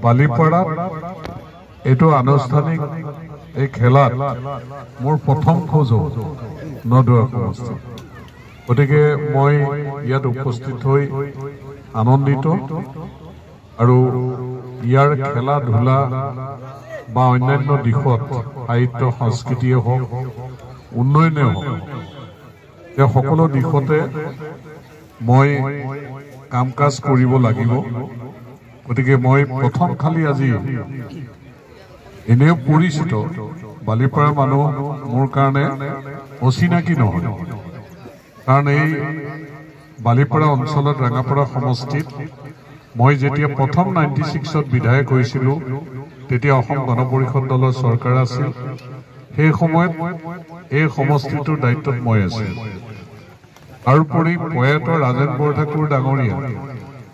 বালিপাৰাত এইটো আনুষ্ঠানিক এই খেলাত মোৰ প্ৰথম খোজ নদুৱা সমষ্টি গতিকে মই ইয়াত উপস্থিত হৈ আনন্দিত আৰু ইয়াৰ খেলা ধূলা বা অন্যান্য দিশত সাহিত্য সংস্কৃতিয়ে হওক উন্নয়নে হওক এই সকলো দিশতে মই কাম কাজ কৰিব লাগিব গতিকে মই প্ৰথম খালি আজি এনেও পৰিচিত বালিপাৰা মানুহ মোৰ কাৰণে অচিনাকি নহয় কাৰণ এই বালিপাৰা অঞ্চলত ৰাঙাপাৰা সমষ্টিত মই যেতিয়া প্ৰথম 96ত বিধায়ক হৈছিলোঁ তেতিয়া অসম গণ পৰিষদ দলৰ চৰকাৰ আছিল সেই সময়ত এই সমষ্টিটোৰ দায়িত্বত মই আছিলোঁ তাৰোপৰি প্ৰয়াত ৰাজেন বৰঠাকুৰ ডাঙৰীয়া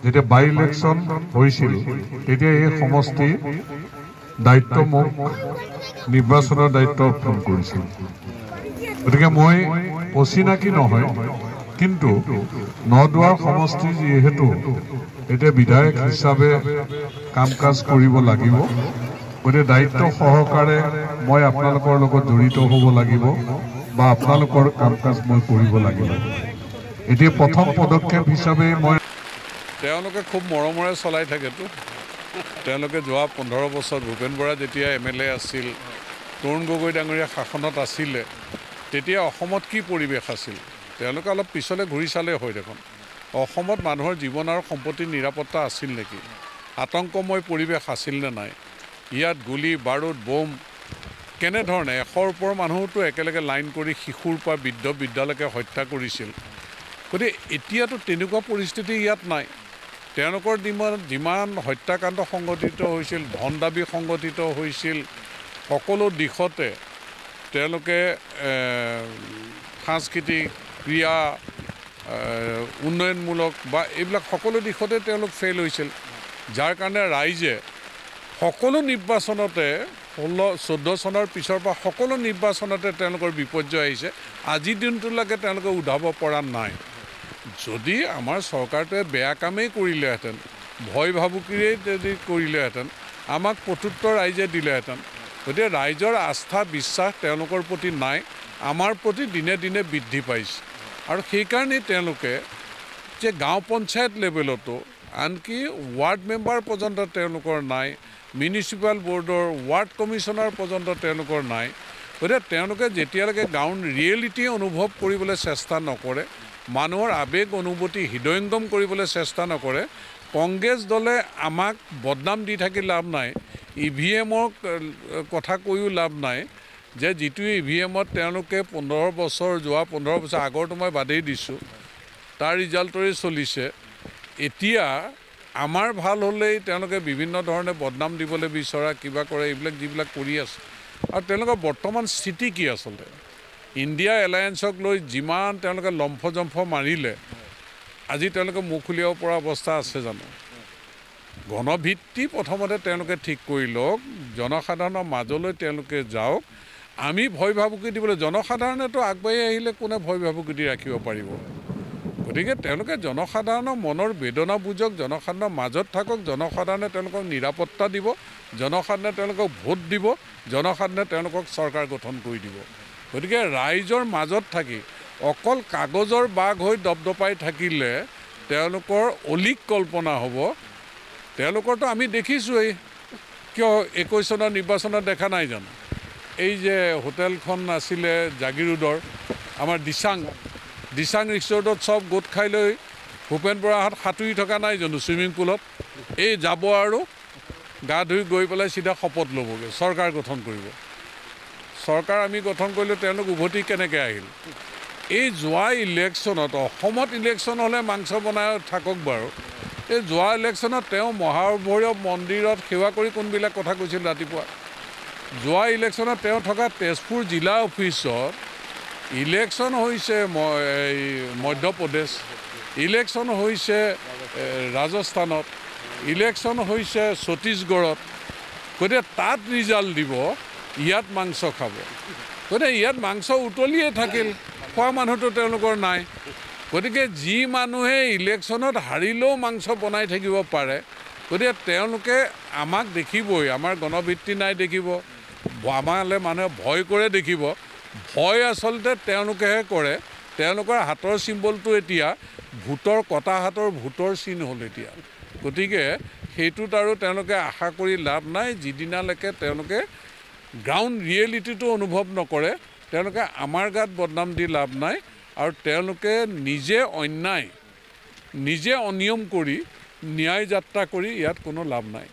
যেতিয়া বাই ইলেকশ্যন হৈছিল তেতিয়া এই সমষ্টি দায়িত্ব মোক নিৰ্বাচনৰ দায়িত্ব অৰ্পণ কৰিছিল গতিকে মই অচিনাকি নহয় কিন্তু নদুৱাৰ সমষ্টি যিহেতু এতিয়া বিধায়ক হিচাপে কাম কাজ কৰিব লাগিব গতিকে দায়িত্ব সহকাৰে মই আপোনালোকৰ লগত জড়িত হ'ব লাগিব বা আপোনালোকৰ কাম কাজ মই কৰিব লাগিব এতিয়া প্ৰথম পদক্ষেপ হিচাপে মই তেওঁলোকে খুব মৰমৰে চলাই থাকেতো তেওঁলোকে যোৱা 15 বছৰ ভূপেন বৰা যেতিয়া MLA আছিল তৰুণ গগৈ ডাঙৰীয়া শাসনত আছিলে তেতিয়া অসমত কি পৰিৱেশ আছিল তেওঁলোকে অলপ পিছলৈ ঘূৰি চালে হয় দেখোন অসমত মানুহৰ জীৱন আৰু সম্পত্তিৰ নিৰাপত্তা আছিল নেকি আতংকময় পৰিৱেশ আছিল নে নাই ইয়াত গুলি বাৰুদ বোম কেনেধৰণে 100ৰ ওপৰ মানুহটো একেলগে লাইন কৰি শিশুৰ পৰা বৃদ্ধ বৃদ্ধালৈকে হত্যা কৰিছিল গতিকে এতিয়াতো তেনেকুৱা পৰিস্থিতি ইয়াত নাই তেওঁলোকৰ যিমান হত্যাকাণ্ড সংঘটিত হৈছিল ধন দাবী সংঘটিত হৈছিল সকলো দিশতে তেওঁলোকে সাংস্কৃতিক ক্ৰিয়া উন্নয়নমূলক বা এইবিলাক সকলো দিশতে তেওঁলোক ফেইল হৈছিল যাৰ কাৰণে ৰাইজে সকলো নিৰ্বাচনতে 16-14 চনৰ পিছৰ পৰা সকলো নিৰ্বাচনতে তেওঁলোকৰ বিপৰ্যয় আহিছে আজিৰ দিনটোলৈকে তেওঁলোকে উঠাব পৰা নাই যদি আমাৰ চৰকাৰটোৱে বেয়া কামেই কৰিলেহেঁতেন ভয় ভাবুকিৰেই যদি কৰিলেহেঁতেন আমাক প্ৰত্যুত্তৰ ৰাইজে দিলেহেঁতেন গতিকে ৰাইজৰ আস্থা বিশ্বাস তেওঁলোকৰ প্ৰতি নাই আমাৰ প্ৰতি দিনে দিনে বৃদ্ধি পাইছে আৰু সেইকাৰণে তেওঁলোকে যে গাঁও পঞ্চায়ত লেভেলতো আনকি ৱাৰ্ড মেম্বাৰ পৰ্যন্ত তেওঁলোকৰ নাই মিউনিচিপাল বৰ্ডৰ ৱাৰ্ড কমিশ্যনাৰ পৰ্যন্ত তেওঁলোকৰ নাই গতিকে তেওঁলোকে যেতিয়ালৈকে গাঁৱৰ ৰিয়েলিটি অনুভৱ কৰিবলৈ চেষ্টা নকৰে মানুহৰ আবেগ অনুভূতি হৃদয়ংগম কৰিবলৈ চেষ্টা নকৰে কংগ্ৰেছ দলে আমাক বদনাম দি থাকি লাভ নাই EVMৰ কথা কৈও লাভ নাই যে যিটো EVMত তেওঁলোকে 15 বছৰ যোৱা 15 বছৰ আগৰটো মই বাদেই দিছোঁ তাৰ ৰিজাল্টৰে চলিছে এতিয়া আমাৰ ভাল হ'লেই তেওঁলোকে বিভিন্ন ধৰণে বদনাম দিবলৈ বিচৰা কিবা কৰে এইবিলাক যিবিলাক কৰি আছে আৰু তেওঁলোকৰ বৰ্তমান স্থিতি কি আচলতে ইণ্ডিয়া এলায়েন্সক লৈ যিমান তেওঁলোকে লম্ফজম্ফ মাৰিলে আজি তেওঁলোকে মুখ উলিয়াব পৰা অৱস্থা আছে জানো গণভিত্তি প্ৰথমতে তেওঁলোকে ঠিক কৰি লওক জনসাধাৰণৰ মাজলৈ তেওঁলোকে যাওক আমি ভয় ভাবুকি দিবলৈ জনসাধাৰণেতো আগবাঢ়ি আহিলে কোনে ভয় ভাবুকি দি ৰাখিব পাৰিব গতিকে তেওঁলোকে জনসাধাৰণৰ মনৰ বেদনা বুজক জনসাধাৰণৰ মাজত থাকক জনসাধাৰণে তেওঁলোকক নিৰাপত্তা দিব জনসাধাৰণে তেওঁলোকক ভোট দিব জনসাধাৰণে তেওঁলোকক চৰকাৰ গঠন কৰি দিব গতিকে ৰাইজৰ মাজত থাকি অকল কাগজৰ বাঘ হৈ দপদপাই থাকিলে তেওঁলোকৰ অলিক কল্পনা হ'ব তেওঁলোকৰতো আমি দেখিছোঁই কিয় 21 চনৰ নিৰ্বাচনত দেখা নাই জানো এই যে হোটেলখন আছিলে জাগিৰোডৰ আমাৰ দিচাং ৰিচৰ্টত চব গোট খাই লৈ ভূপেন বৰাহঁত সাঁতুৰি থকা নাই জানো ছুইমিং পুলত এই যাব আৰু গা ধুই গৈ পেলাই চিধা শপত ল'বগৈ চৰকাৰ গঠন কৰিব চৰকাৰ আমি গঠন কৰিলোঁ তেওঁলোক উভতি কেনেকৈ আহিল এই যোৱা ইলেকশ্যনত অসমত ইলেকশ্যন হ'লে মাংস বনাই থাকক বাৰু এই যোৱা ইলেকশ্যনত তেওঁ মহাভৈৰৱ মন্দিৰত সেৱা কৰি কোনবিলাক কথা কৈছিল ৰাতিপুৱা যোৱা ইলেকশ্যনত তেওঁ থকা তেজপুৰ জিলা অফিচত ইলেকশ্যন হৈছে মধ্যপ্ৰদেশ ইলেকশ্যন হৈছে ৰাজস্থানত ইলেকশ্যন হৈছে ছত্তীশগড়ত গতিকে তাত ৰিজাল্ট দিব ইয়াত মাংস খাব গতিকে ইয়াত মাংস উতলিয়ে থাকিল খোৱা মানুহটো তেওঁলোকৰ নাই গতিকে যি মানুহে ইলেকশ্যনত হাৰিলেও মাংস বনাই থাকিব পাৰে গতিকে তেওঁলোকে আমাক দেখিবই, আমাৰ গণভিত্তি নাই দেখিব, আমালৈ মানুহে ভয় কৰে দেখিব। ভয় আচলতে তেওঁলোকেহে কৰে। তেওঁলোকৰ হাতৰ চিম্বলটো এতিয়া ভোটৰ কটা হাতৰ ভোটৰ চিন হ'ল এতিয়া। গতিকে সেইটোত আৰু তেওঁলোকে আশা কৰি লাভ নাই। যিদিনালৈকে তেওঁলোকে গ্ৰাউণ্ড ৰিয়েলিটিটো অনুভৱ নকৰে, তেওঁলোকে আমাৰ গাত বদনাম দি লাভ নাই। আৰু তেওঁলোকে নিজে অন্যায়, নিজে অনিয়ম কৰি ন্যায় যাত্ৰা কৰি ইয়াত কোনো লাভ নাই।